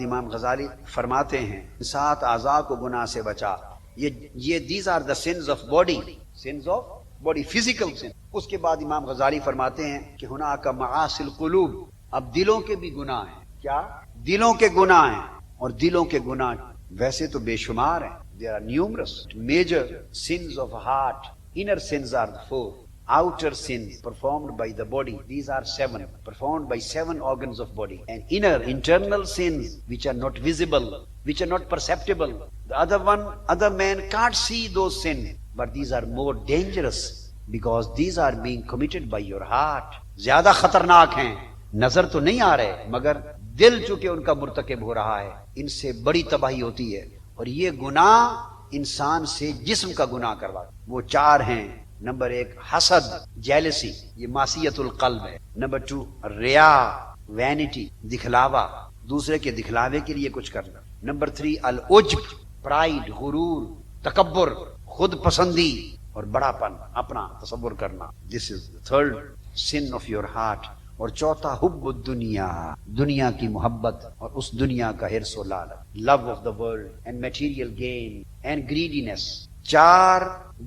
امام غزالی فرماتے ہیں 7 اعضاء کو گناہ سے بچا. یہ these are the sins of body physical sin. اس کے بعد امام غزالی فرماتے ہیں کہ ہناک معاصی القلوب، اب دلوں کے بھی گناہ ہیں. کیا؟ دلوں کے گناہ ہیں. اور دلوں کے گناہ ویسے تو بے شمار ہیں. there are numerous major sins of heart. Inner sins are 4. Outer sins performed by the body, these are 7, performed by 7 organs of body. And inner, internal sins which are not visible, which are not perceptible. The other man can't see those sins, but these are more dangerous because these are being committed by your heart. زیادہ خطرناک ہیں. نظر تو نہیں آ رہے مگر دل چونکہ ان کا مرتکب ہو رہا ہے، ان سے بڑی تباہی ہوتی ہے. اور یہ گناہ انسان سے جسم کا گناہ کروا. وہ 4 ہیں. نمبر 1 حسد، جیلسی، یہ معصیت القلب ہے. نمبر 2 ریا، وینٹی، دکھلاوا، دوسرے کے دکھلاوے کے لیے کچھ کرنا. نمبر 3 العجب، پرائیڈ، غرور، تکبر، خود پسندی اور بڑا پن، اپنا تصور کرنا. دس از the 3rd sin of your heart. اور 4تھا حب الدنیا، دنیا کی محبت اور اس دنیا کا حرص و لالچ. Love of the world and material gain and greediness. 4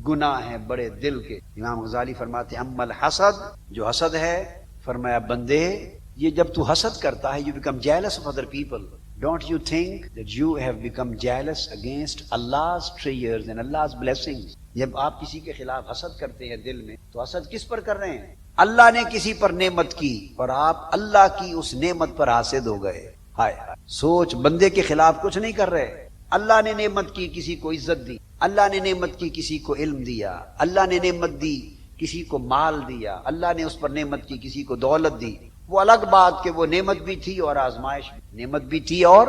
گناہ ہیں بڑے دل کے. امام غزالی فرماتے ہیں اما الحسد، جو حسد ہے، فرمایا بندے یہ جب تو حسد کرتا ہے you become jealous of other people. Don't you think that you have become jealous against Allah's treasures and Allah's blessings? جب آپ کسی کے خلاف حسد کرتے ہیں دل میں تو حسد کس پر کر رہے ہیں؟ اللہ نے کسی پر نعمت کی اور آپ اللہ کی اس نعمت پر حاسد ہو گئے. ہائے سوچ، بندے کے خلاف کچھ نہیں کر رہے. اللہ نے نعمت کی، کسی کو عزت دی. اللہ نے نعمت کی، کسی کو علم دیا. اللہ نے نعمت دی، کسی کو مال دیا. اللہ نے اس پر نعمت کی، کسی کو دولت دی. وہ الگ بات کہ وہ نعمت بھی تھی اور آزمائش بھی. نعمت بھی تھی اور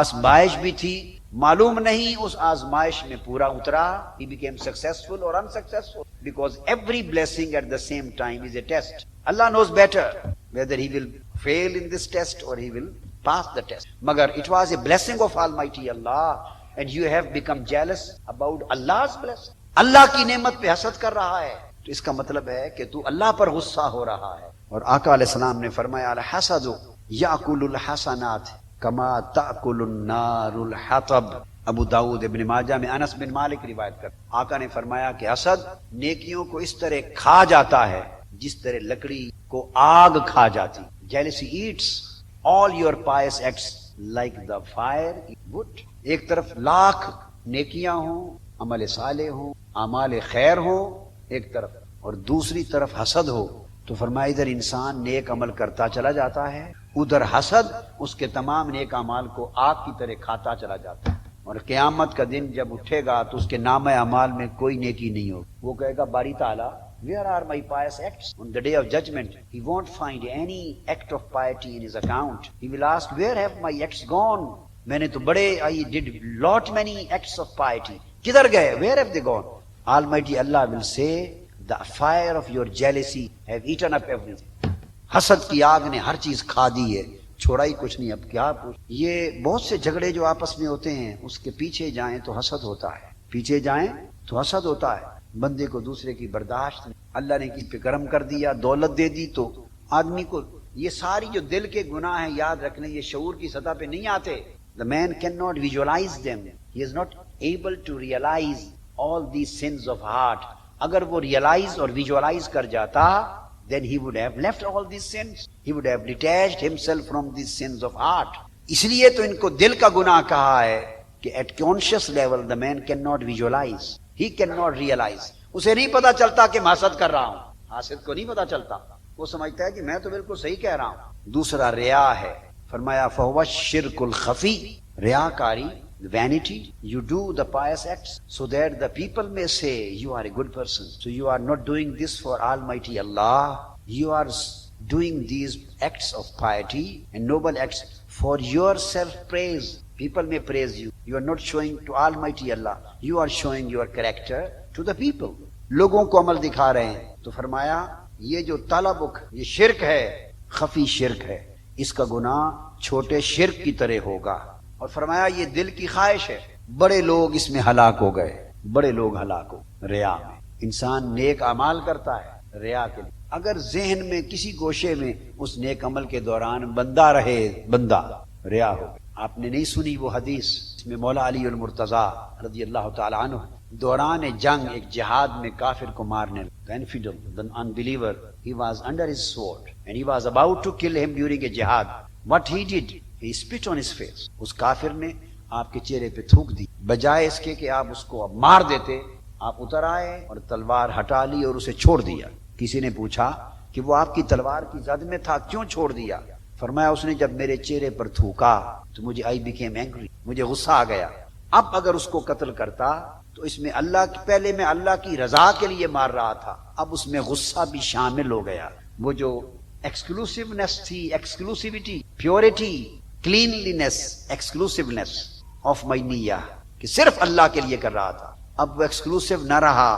آزمائش بھی تھی. معلوم نہیں اس آزمائش میں پورا اترا. He became successful or unsuccessful because every blessing at the same time is a test. Allah knows better whether he will fail in this test or he will pass the test. Magar it was a blessing of Almighty Allah and you have become jealous about Allah's blessing. اللہ کی نعمت پہ حسد کر رہا ہے تو اس کا مطلب ہے کہ تو اللہ پر غصہ ہو رہا ہے. اور آقا علیہ السلام نے فرمایا الحسد یاکل الحسنات کما تاکل النار الحطب. ابو داؤد ابن ماجہ میں انس بن مالک روایت کر آقا نے فرمایا کہ حسد نیکیوں کو اس طرح کھا جاتا ہے جس طرح لکڑی کو آگ کھا جاتی. jealousy eats all your pious acts like the fire eats wood. ایک طرف لاکھ نیکیاں ہوں، عمل صالح ہوں، اعمال خیر ہوں ایک طرف، اور دوسری طرف حسد ہو تو فرمایا ادھر انسان نیک عمل کرتا چلا جاتا ہے، ادھر حسد اس کے تمام نیک اعمال کو آگ کی طرح کھاتا چلا جاتا ہے. اور قیامت کا دن جب اٹھے گا تو اس کے نامہ اعمال میں کوئی نیکی نہیں ہوگی. وہ کہے گا باری تعالیٰ where are my pious acts? On the day of judgment he won't find any act of piety in his account. He will ask where have my acts gone? میں نے تو بڑے I did lot many acts of piety. کدھر گئے؟ Where have they gone? Almighty Allah will say the fire of your jealousy have eaten up everything. حسد کی آگ نے ہر چیز کھا دی ہے، چھوڑا ہی کچھ نہیں. اب کیا پوچھ. یہ بہت سے جھگڑے جو آپس میں ہوتے ہیں اس کے پیچھے جائیں تو حسد ہوتا ہے، پیچھے جائیں تو حسد ہوتا ہے. بندے کو دوسرے کی برداشت نہیں. اللہ نے کسی پہ کرم کر دیا، دولت دے دی تو آدمی کو یہ ساری جو دل کے گناہ ہیں یاد رکھنے یہ شعور کی سطح پہ نہیں آتے. The man cannot visualize them. He is not able to realize all these sins of heart. اگر وہ ریئلائز اور ویژوائز کر جاتا then he would have left all these sins. He would have detached himself from these sins of heart. اس لیے تو ان کو دل کا گناہ کہا ہے کہ at conscious level the man cannot visualize. He cannot realize. اسے نہیں پتا چلتا کہ میں حسد کر رہا ہوں. حاسد کو نہیں پتا چلتا، وہ سمجھتا ہے کہ میں تو بالکل صحیح کہہ رہا ہوں. دوسرا ریا ہے. فرمایا فہو الشرک الخفی، ریاکاری، vanity. You do the pious acts so that the people may say you are a good person. So you are not doing this for Almighty Allah. You are doing these acts of piety and noble acts for your self praise. People may praise you. You are not showing to Almighty Allah. You are showing your character to the people. لوگوں کو عمل دکھا رہے ہیں. تو فرمایا یہ جو طلبک یہ شرک ہے، خفی شرک ہے. اس کا گناہ چھوٹے شرک کی طرح ہوگا. اور فرمایا یہ دل کی خواہش ہے. بڑے لوگ اس میں ہلاک ہو گئے، بڑے لوگ ہلاک ہو. ریا میں انسان نیک اعمال کرتا ہے ریا کے لیے. اگر ذہن میں کسی گوشے میں اس نیک عمل کے دوران بندہ رہے، بندہ ریا ہو گیا. آپ نے نہیں سنی وہ حدیث اس میں مولا علی المرتضیٰ رضی اللہ تعالی عنہ دوران جنگ ایک جہاد میں کافر کو مارنے the infidel, the unbeliever, he was under his sword and he was about to kill him during a jihad. What he did, he spit on his face. اس کافر نے آپ کے چہرے پہ تھوک دی، بجائے اس کے کہ آپ اس کو مار دیتے، آپ اتر آئے اور تلوار ہٹا لی اور اسے چھوڑ دیا۔ کسی نے پوچھا کہ وہ آپ کی تلوار کی زد میں تھا، کیوں چھوڑ دیا؟ فرمایا اس نے جب میرے چہرے پر تھوکا تو مجھے I became angry، مجھے غصہ آ گیا۔ اب اگر اس کو قتل کرتا تو اس میں پہلے میں اللہ کی رضا کے لیے مار رہا تھا، اب اس میں غصہ بھی شامل ہو گیا۔ وہ جو ایکسکلوسیونیس تھی، ایکسکلوسیوٹی، پیورٹی، کلینلینس، ایکسکلوسیونیس آف مائی نیہ کہ صرف اللہ کے لیے کر رہا تھا، اب وہ ایکسکلوسیو نہ رہا۔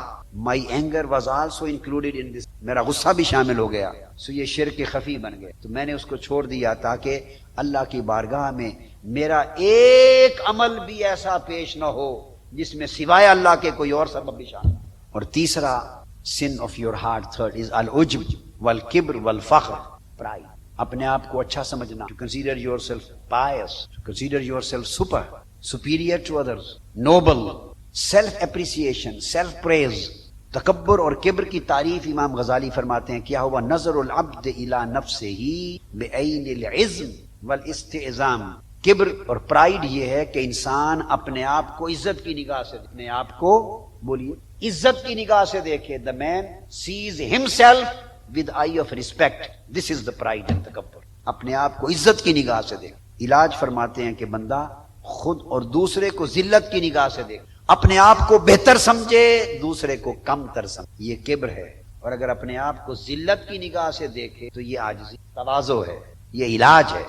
My anger was also included in this, میرا غصہ بھی شامل ہو گیا، سو یہ شرک خفی بن گئے۔ تو میں نے اس کو چھوڑ دیا تاکہ اللہ کی بارگاہ میں میرا ایک عمل بھی ایسا پیش نہ ہو جس میں سوائے اللہ کے کوئی اور سبب بھی شامل ہو۔ اور تیسرا sin of your heart، third is العجب والکبر والفخر، pride، اپنے آپ کو اچھا سمجھنا، to consider yourself pious، to consider yourself superior to others، noble، self appreciation، self praise۔ تکبر اور کبر کی تعریف امام غزالی فرماتے ہیں کیا ہوا نظر العبد الی نفسہ بعین العزم والاستعظام۔ کبر اور پرائیڈ یہ ہے کہ انسان اپنے آپ کو عزت کی نگاہ سے، اپنے آپ کو بولیے عزت کی نگاہ سے دیکھے۔ the man sees himself with eye of respect، this is the pride and تکبر، اپنے آپ کو عزت کی نگاہ سے دیکھے۔ علاج فرماتے ہیں کہ بندہ خود اور دوسرے کو ذلت کی نگاہ سے دیکھے، اپنے آپ کو بہتر سمجھے، دوسرے کو کم تر سمجھے، یہ کبر ہے۔ اور اگر اپنے آپ کو ذلت کی نگاہ سے دیکھے تو یہ عاجزی، تواضع ہے، یہ علاج ہے۔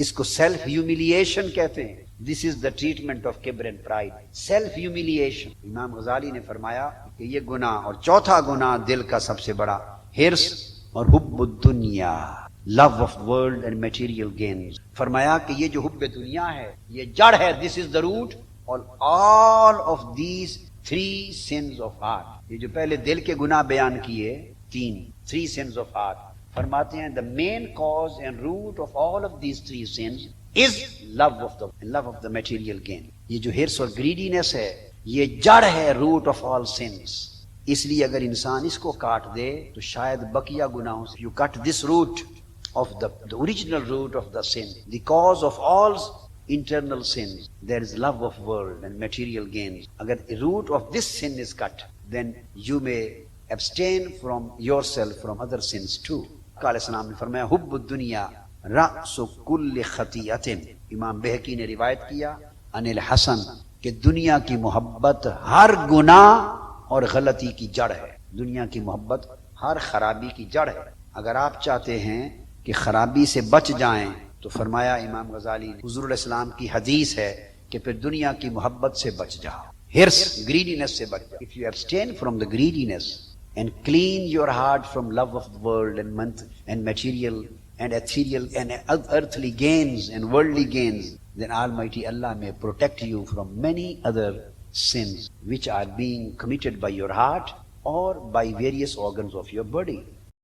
اس کو سیلف ہیومیلیشن کہتے ہیں۔ دس is the treatment of Kubar and pride, self humiliation. امام غزالی نے فرمایا کہ یہ گناہ اور چوتھا گناہ دل کا سب سے بڑا ہرس اور حب الدنیا، love of world and material gains. فرمایا کہ یہ جو حب دنیا ہے یہ جڑ ہے، this is the root all of these three sins of heart۔ یہ جو پہلے دل کے گناہ بیان کیے three sins of heart، فرماتے ہیں the main cause and root of all of these three sins is love of the material gain۔ یہ جو ہرس اور greediness ہے یہ جڑ ہے root of all sins۔ اس لیے اگر انسان اس کو کاٹ دے تو شاید بقیہ گناہوں سے، you cut this root of the original root of the sin، the cause of all internal sins، there is love of world and material gains۔ اگر root of this sin is cut then you may abstain from yourself from other sins too۔ علیہ السلام نے فرمایا حب الدنیا رأس کل خطیئۃ۔ امام بہقی نے روایت کیا عن الحسن کہ دنیا کی محبت ہر گناہ اور غلطی کی جڑ ہے، دنیا کی محبت ہر خرابی کی جڑ ہے۔ اگر آپ چاہتے ہیں کہ خرابی سے بچ جائیں تو فرمایا امام غزالی نے، حضور علیہ السلام کی حدیث ہے کہ پھر دنیا کی محبت سے بچ جاؤ، ہرس، گریڈینس سے بچ جاؤ۔ If you abstain from the greediness and clean your heart from love of the world and material and ethereal and earthly gains and worldly gains, then Almighty Allah may protect you from many other sins which are being committed by your heart or by various organs of your body۔